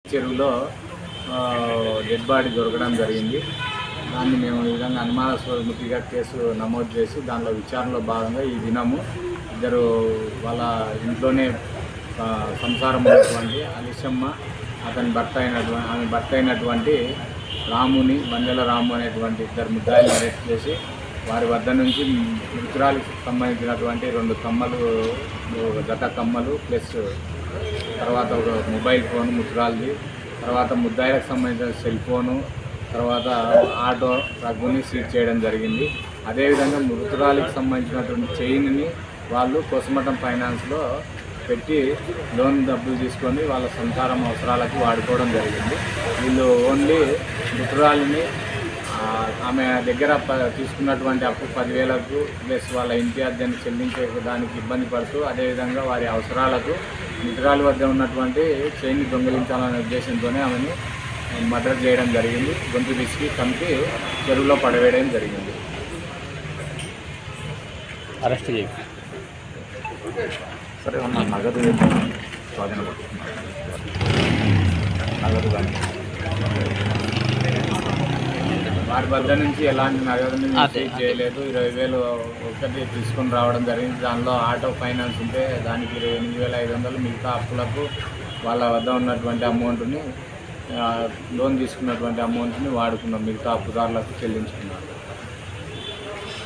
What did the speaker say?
చెరువులో dead body దొరకడం జరిగింది. దాన్ని మేము ఈ విధంగా అనుమానాస్పదగా కేసు నమోదు చేసి దానిలో విచారణలో భాగంగా ఈ దినము ఇద్దరు వాళ్ళ ఇంట్లోనే సంసారం ఉన్నటువంటి అలిశమ్మ ఆమె భర్త అయినటువంటి రాముని బందెల రాము అనేటువంటి ఇద్దరు ముద్దాయిలను అరెస్ట్ చేసి వారి వద్ద నుంచి మృతురాలికి సంబంధించినటువంటి 2 కమ్మలు, జత కమ్మలు ప్లస్ తర్వాత ఒక మొబైల్ ఫోన్ మృతురాలిది, తర్వాత ముద్దాయిలకు సంబంధించిన సెల్ ఫోను, తర్వాత ఆటో రగ్గుని సీజ్ చేయడం జరిగింది. అదేవిధంగా మృతురాలికి సంబంధించినటువంటి చైన్ని వాళ్ళు కోసమటం ఫైనాన్స్లో పెట్టి లోన్ డబ్బులు తీసుకొని వాళ్ళ సంసారం అవసరాలకు వాడుకోవడం జరిగింది. వీళ్ళు ఓన్లీ మృతురాలిని ఆమె దగ్గర తీసుకున్నటువంటి అప్పు 10,000కు ప్లస్ వాళ్ళ ఇంటి అద్దెను చెల్లించే దానికి ఇబ్బంది పడుతూ అదేవిధంగా వారి అవసరాలకు మృతురాలి వద్ద ఉన్నటువంటి చైన్ని దొంగిలించాలనే ఉద్దేశంతోనే ఆమెను మర్డర్ చేయడం జరిగింది. గొంతు తీసుకు చంపి చెరువులో పడవేయడం జరిగింది. అరెస్ట్ చేయి సరే ఉన్న నగదు స్వాధీన నగదు కానీ వారి వద్ద నుంచి ఎలాంటి నగదుని సీజ్ చేయలేదు. 20,000 ఒకటి తీసుకొని రావడం జరిగింది. దానిలో ఆటో ఫైనాన్స్ ఉంటే దానికి 8,500 మిగతా అప్పులకు వాళ్ళ వద్ద ఉన్నటువంటి అమౌంట్ని లోన్ తీసుకున్నటువంటి అమౌంట్ని వాడుకున్నాం, మిగతా అప్పుదారులకు చెల్లించుకున్నారు.